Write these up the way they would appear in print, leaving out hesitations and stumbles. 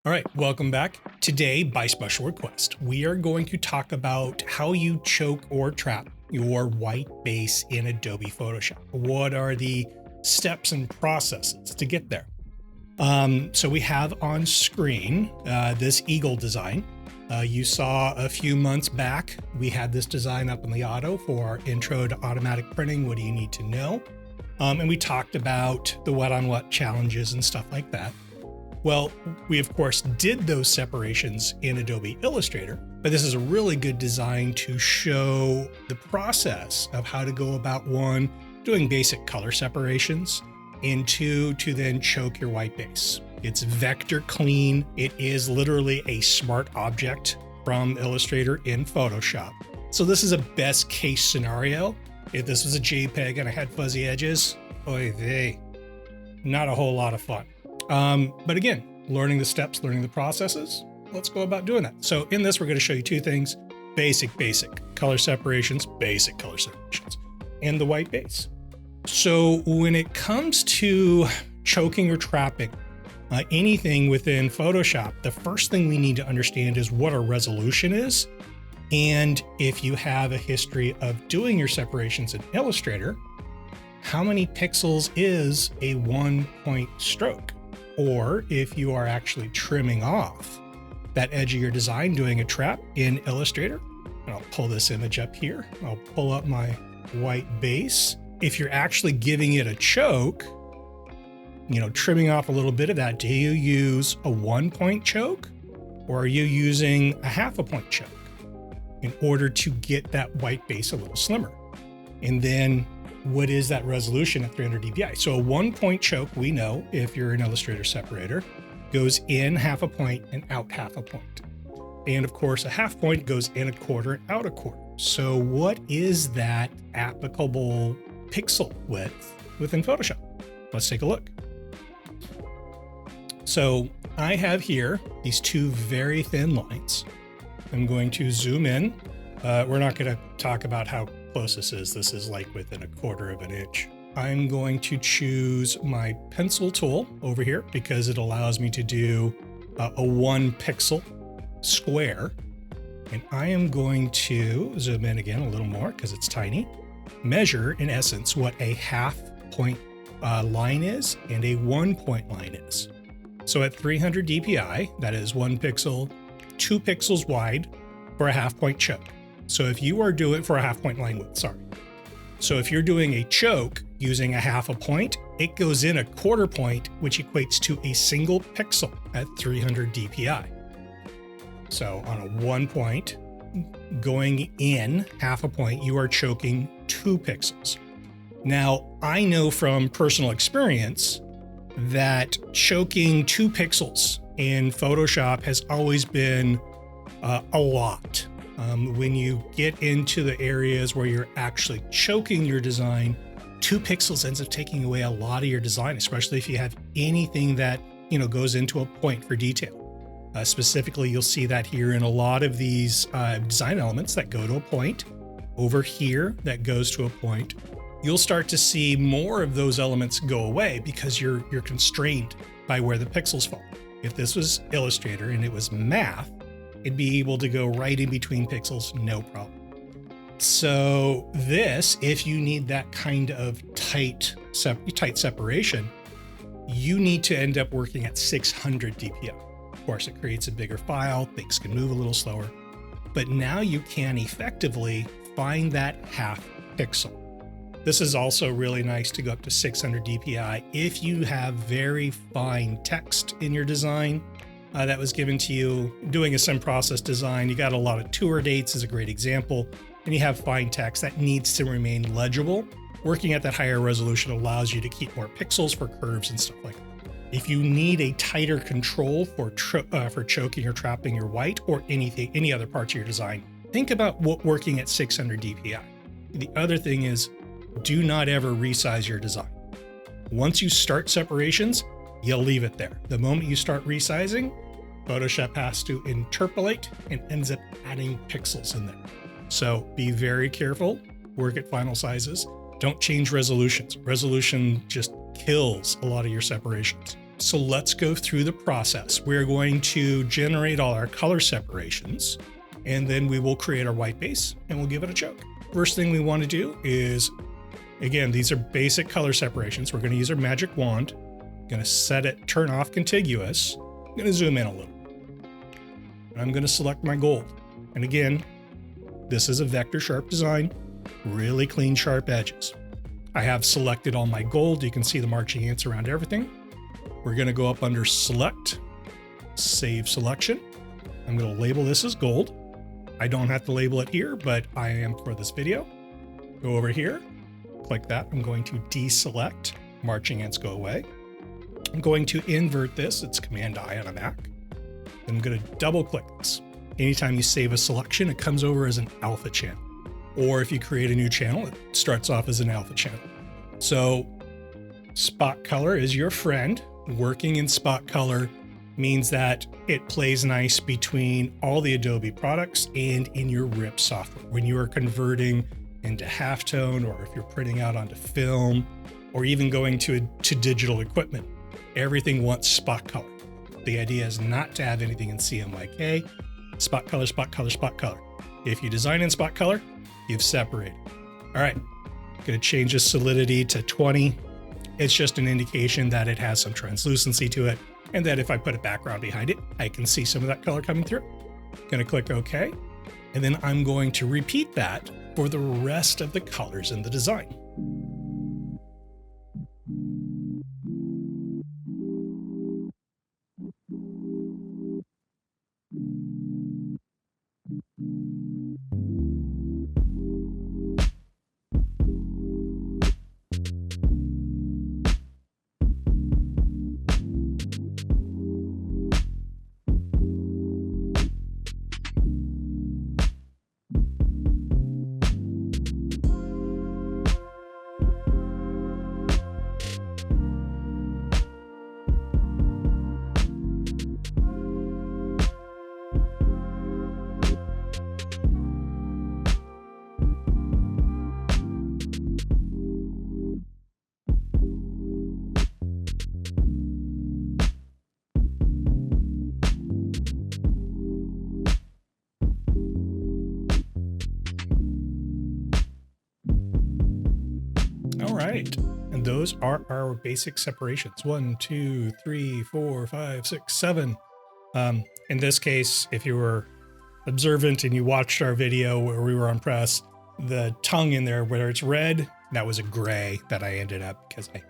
All right, welcome back. Today, by special request, we are going to talk about how you choke or trap your white base in Adobe Photoshop. What are the steps and processes to get there? So we have on screen this eagle design. You saw a few months back, we had this design up in the auto for our intro to automatic printing. What do you need to know? And we talked about the wet on wet challenges and stuff like that. Well, we of course did those separations in Adobe Illustrator, but this is a really good design to show the process of how to go about one, doing basic color separations, and two, to then choke your white base. It's vector clean. It is literally a smart object from Illustrator in Photoshop. So this is a best case scenario. If this was a JPEG and I had fuzzy edges, oy vey, not a whole lot of fun. But again, learning the steps, learning the processes, let's go about doing that. So in this, we're going to show you two things: basic color separations, and the white base. So when it comes to choking or trapping anything within Photoshop, the first thing we need to understand is what our resolution is. And if you have a history of doing your separations in Illustrator, how many pixels is a 1-point stroke? Or if you are actually trimming off that edge of your design doing a trap in Illustrator, and I'll pull this image up here. I'll pull up my white base. If you're actually giving it a choke, trimming off a little bit of that, do you use a 1-point choke or are you using a 0.5 point choke in order to get that white base a little slimmer? And then what is that resolution at 300 dpi? So a 1-point choke, we know, if you're an Illustrator separator, goes in 0.5 point and out 0.5 point. And of course, a 0.5 point goes in 1/4 and out 1/4. So what is that applicable pixel width within Photoshop? Let's take a look. So I have here these two very thin lines. I'm going to zoom in. We're not going to talk about how close this is. This is like within 1/4 of an inch. I'm going to choose my pencil tool over here because it allows me to do a 1 pixel square. And I am going to zoom in again a little more because it's tiny. Measure, in essence, what a 0.5 point line is and a 1-point line is. So at 300 dpi, that is 1 pixel, 2 pixels wide for a 0.5 point choke. So if you are doing for a 0.5 point line width, So if you're doing a choke using a 0.5 point, it goes in 1/4 point, which equates to a single pixel at 300 dpi. So on a 1 point, going in 0.5 point, you are choking 2 pixels. Now, I know from personal experience that choking 2 pixels in Photoshop has always been a lot. When you get into the areas where you're actually choking your design, 2 pixels ends up taking away a lot of your design, especially if you have anything that goes into a point for detail. Specifically, you'll see that here in a lot of these design elements that go to a point. Over here, that goes to a point. You'll start to see more of those elements go away because you're constrained by where the pixels fall. If this was Illustrator and it was math, it'd be able to go right in between pixels, no problem. So this, if you need that kind of tight separation, you need to end up working at 600 dpi. Of course, it creates a bigger file, things can move a little slower, but now you can effectively find that 0.5 pixel. This is also really nice to go up to 600 dpi if you have very fine text in your design that was given to you doing a sim process design. You got a lot of tour dates is a great example, and you have fine text that needs to remain legible. Working at that higher resolution allows you to keep more pixels for curves and stuff like that. If you need a tighter control for choking or trapping your white or any other parts of your design, think about working at 600 dpi. The other thing is, do not ever resize your design. Once you start separations, you'll leave it there. The moment you start resizing, Photoshop has to interpolate and ends up adding pixels in there. So be very careful, work at final sizes. Don't change resolutions. Resolution just kills a lot of your separations. So let's go through the process. We're going to generate all our color separations, and then we will create our white base and we'll give it a choke. First thing we want to do is, again, these are basic color separations. We're going to use our magic wand. Going to set it, turn off contiguous. I'm going to zoom in a little. And I'm going to select my gold. And again, this is a vector sharp design, really clean, sharp edges. I have selected all my gold. You can see the marching ants around everything. We're going to go up under select, save selection. I'm going to label this as gold. I don't have to label it here, but I am for this video. Go over here, click that. I'm going to deselect, marching ants go away. I'm going to invert this. It's Command I on a Mac. Then I'm going to double click this. Anytime you save a selection, it comes over as an alpha channel. Or if you create a new channel, it starts off as an alpha channel. So spot color is your friend. Working in spot color means that it plays nice between all the Adobe products and in your RIP software. When you are converting into halftone, or if you're printing out onto film, or even going to digital equipment, everything wants spot color. The idea is not to have anything in CMYK. Spot color, spot color, spot color. If you design in spot color, you've separated. All right, gonna change the solidity to 20. It's just an indication that it has some translucency to it, and that if I put a background behind it, I can see some of that color coming through. Gonna click OK, and then I'm going to repeat that for the rest of the colors in the design. All right, and those are our basic separations. 1, 2, 3, 4, 5, 6, 7. In this case, if you were observant and you watched our video where we were on press, the tongue in there, whether it's red, that was a gray that I ended up because I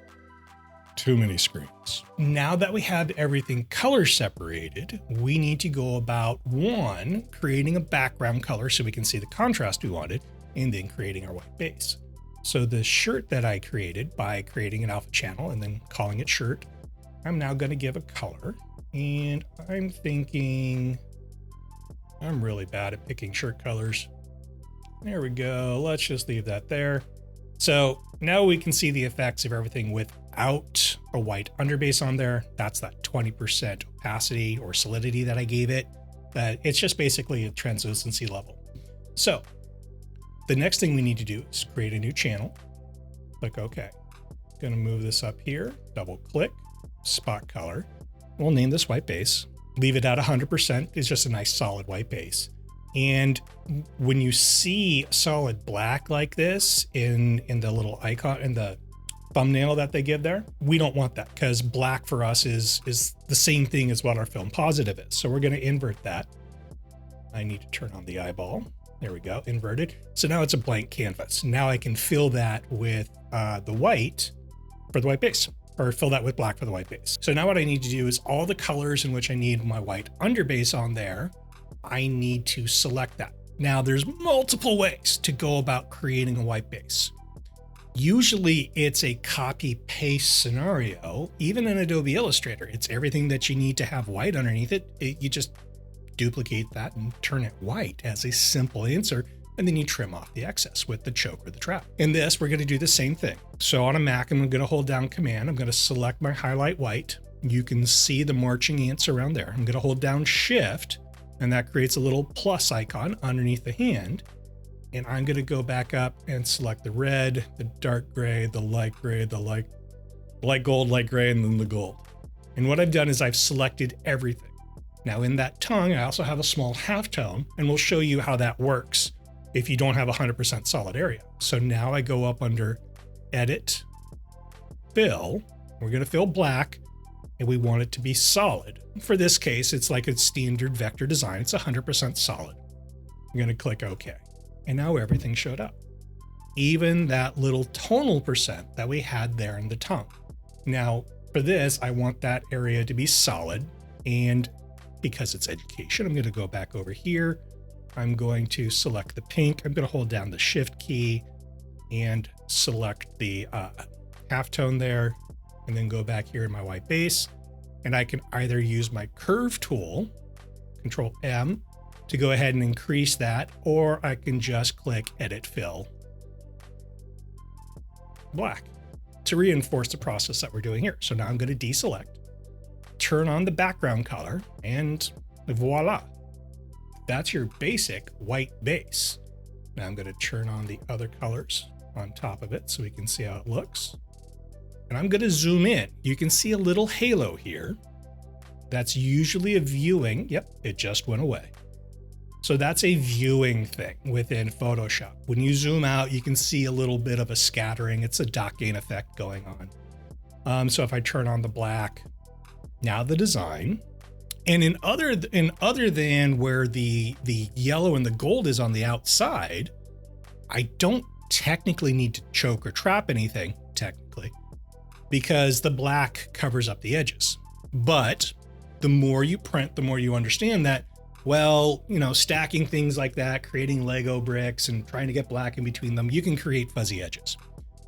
too many screens. Now that we have everything color separated, we need to go about one, creating a background color so we can see the contrast we wanted, and then creating our white base. So the shirt that I created by creating an alpha channel and then calling it shirt, I'm now going to give a color. And I'm thinking, I'm really bad at picking shirt colors. There we go. Let's just leave that there. So now we can see the effects of everything without a white underbase on there. That's that 20% opacity or solidity that I gave it. It's just basically a translucency level. So the next thing we need to do is create a new channel. Click OK. Going to move this up here, double click, spot color. We'll name this white base. Leave it at 100%. It's just a nice solid white base. And when you see solid black like this in the little icon, in the thumbnail that they give there, we don't want that because black for us is the same thing as what our film positive is. So we're going to invert that. I need to turn on the eyeball. There we go, inverted. So now it's a blank canvas. Now I can fill that with the white for the white base, or fill that with black for the white base. So now what I need to do is all the colors in which I need my white underbase on there, I need to select that. Now there's multiple ways to go about creating a white base. Usually it's a copy paste scenario. Even in Adobe Illustrator, it's everything that you need to have white underneath it. You just duplicate that and turn it white as a simple insert, and then you trim off the excess with the choke or the trap. In this, we're going to do the same thing. So on a Mac, I'm going to hold down Command. I'm going to select my highlight white. You can see the marching ants around there. I'm going to hold down Shift, and that creates a little plus icon underneath the hand. And I'm going to go back up and select the red, the dark gray, the light gray, the light gold, light gray, and then the gold. And what I've done is I've selected everything. Now in that tongue, I also have a small halftone, and we'll show you how that works if you don't have 100% solid area. So now I go up under Edit, Fill. We're going to fill black, and we want it to be solid. For this case, it's like a standard vector design. It's 100% solid. I'm going to click OK. And now everything showed up. Even that little tonal percent that we had there in the tongue. Now, for this, I want that area to be solid. And because it's education, I'm going to go back over here. I'm going to select the pink. I'm going to hold down the Shift key and select the halftone there, and then go back here in my white base. And I can either use my curve tool, Control M, to go ahead and increase that, or I can just click Edit Fill Black to reinforce the process that we're doing here. So now I'm going to deselect, turn on the background color, and voila. That's your basic white base. Now I'm going to turn on the other colors on top of it so we can see how it looks. And I'm going to zoom in. You can see a little halo here. That's usually a viewing. Yep, it just went away. So that's a viewing thing within Photoshop. When you zoom out, you can see a little bit of a scattering. It's a dot gain effect going on. So if I turn on the black, now the design, and in other than where the yellow and the gold is on the outside, I don't technically need to choke or trap anything, technically, because the black covers up the edges. But the more you print, the more you understand that, well, you know, stacking things like that, creating Lego bricks and trying to get black in between them, you can create fuzzy edges.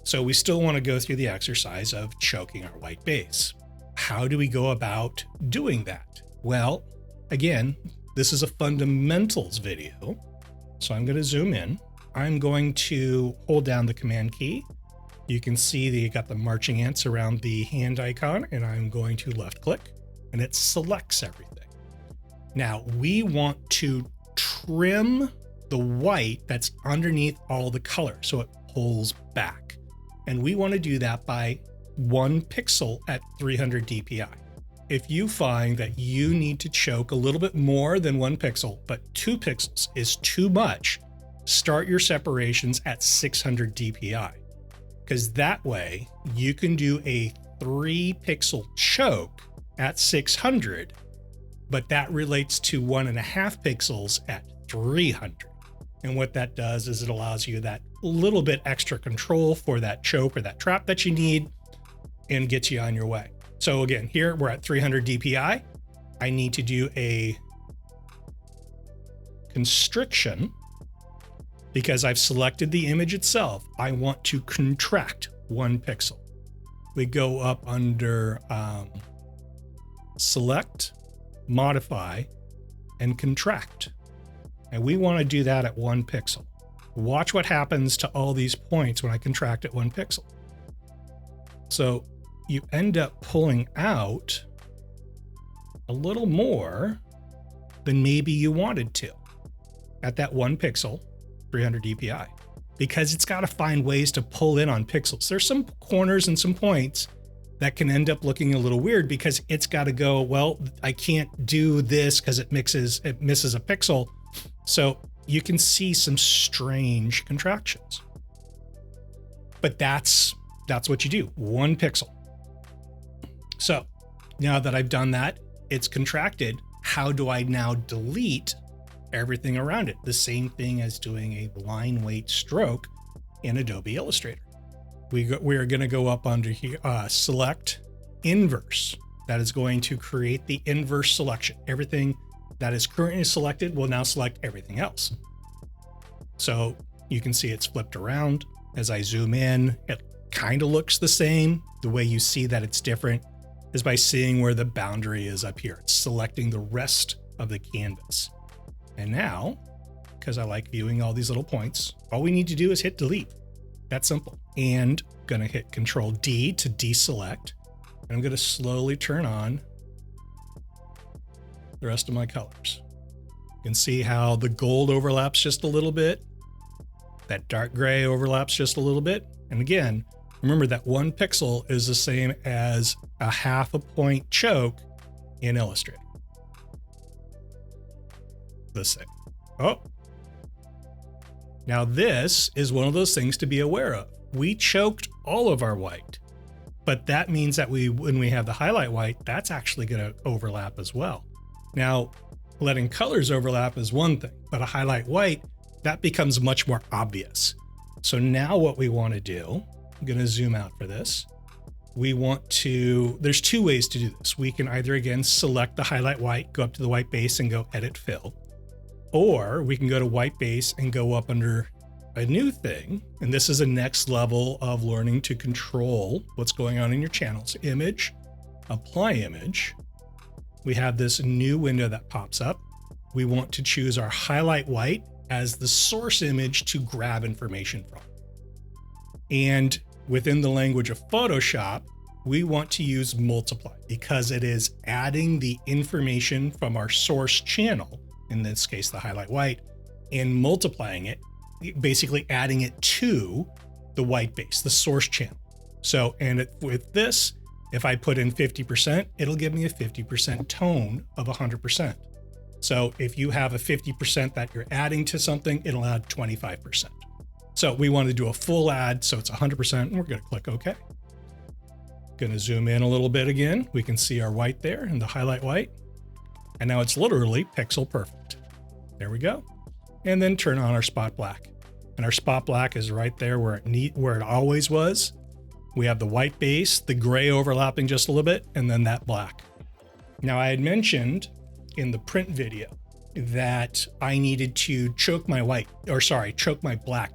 So we still want to go through the exercise of choking our white base. How do we go about doing that? Well, again, this is a fundamentals video. So I'm going to zoom in. I'm going to hold down the Command key. You can see that you got the marching ants around the hand icon, and I'm going to left click, and it selects everything. Now we want to trim the white that's underneath all the color so it pulls back. And we want to do that by 1 pixel at 300 DPI. If you find that you need to choke a little bit more than 1 pixel, but 2 pixels is too much, start your separations at 600 DPI. Because that way you can do a 3 pixel choke at 600, but that relates to 1.5 pixels at 300. And what that does is it allows you that little bit extra control for that choke or that trap that you need and gets you on your way. So again, here we're at 300 DPI. I need to do a constriction because I've selected the image itself. I want to contract 1 pixel. We go up under Select, Modify, and Contract. And we want to do that at 1 pixel. Watch what happens to all these points when I contract at 1 pixel. So you end up pulling out a little more than maybe you wanted to at that 1 pixel, 300 DPI, because it's got to find ways to pull in on pixels. There's some corners and some points that can end up looking a little weird because it's got to go, well, I can't do this because it misses a pixel. So you can see some strange contractions. But that's what you do, 1 pixel. So now that I've done that, it's contracted. How do I now delete everything around it? The same thing as doing a line weight stroke in Adobe Illustrator. We are going to go up under here, select inverse. That is going to create the inverse selection. Everything that is currently selected will now select everything else. So you can see it's flipped around. As I zoom in, it kind of looks the same. The way you see that it's different is by seeing where the boundary is up here. It's selecting the rest of the canvas. And now, because I like viewing all these little points, all we need to do is hit delete. That's simple. And I'm going to hit Control D to deselect. And I'm going to slowly turn on the rest of my colors. You can see how the gold overlaps just a little bit. That dark gray overlaps just a little bit. And again, Remember that 1 pixel is the same as a 1/2 point choke in Illustrator. The same. Oh. Now this is one of those things to be aware of. We choked all of our white, but that means that when we have the highlight white, that's actually going to overlap as well. Now, letting colors overlap is one thing, but a highlight white, that becomes much more obvious. So now what we want to do, I'm going to zoom out for this. There's 2 ways to do this. We can either, again, select the highlight white, go up to the white base and go edit fill, or we can go to white base and go up under a new thing. And this is a next level of learning to control what's going on in your channels. Image, apply image. We have this new window that pops up. We want to choose our highlight white as the source image to grab information from. And within the language of Photoshop, we want to use multiply because it is adding the information from our source channel, in this case, the highlight white, and multiplying it, basically adding it to the white base, the source channel. So, with this, if I put in 50%, it'll give me a 50% tone of 100%. So if you have a 50% that you're adding to something, it'll add 25%. So we want to do a full add, so it's 100%, and we're going to click OK. Going to zoom in a little bit again. We can see our white there and the highlight white. And now it's literally pixel perfect. There we go. And then turn on our spot black. And our spot black is right there where it always was. We have the white base, the gray overlapping just a little bit, and then that black. Now I had mentioned in the print video that I needed to choke my black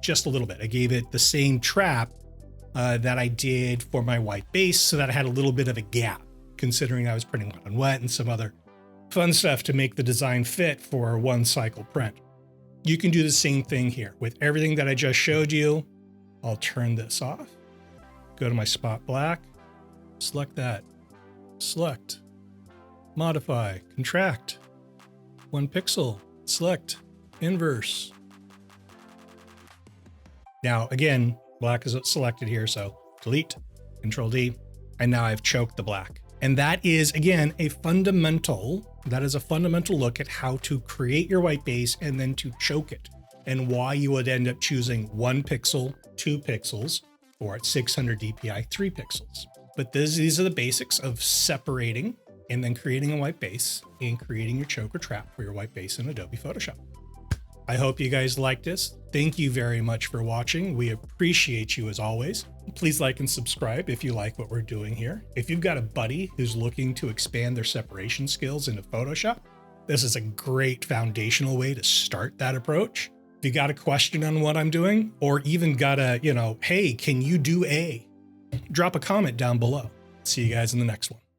just a little bit. I gave it the same trap that I did for my white base so that I had a little bit of a gap, considering I was printing wet on wet and some other fun stuff to make the design fit for a 1 cycle print. You can do the same thing here with everything that I just showed you. I'll turn this off, go to my spot black, select that, select, modify, contract, 1 pixel, select, inverse. Now, again, black is selected here, so delete, Control D, and now I've choked the black. And that is, again, a fundamental look at how to create your white base and then to choke it, and why you would end up choosing 1 pixel, 2 pixels, or at 600 DPI, 3 pixels. But these are the basics of separating and then creating a white base and creating your choke or trap for your white base in Adobe Photoshop. I hope you guys liked this. Thank you very much for watching. We appreciate you as always. Please like and subscribe if you like what we're doing here. If you've got a buddy who's looking to expand their separation skills into Photoshop, this is a great foundational way to start that approach. If you got a question on what I'm doing, or even got a, hey, can you do A? Drop a comment down below. See you guys in the next one.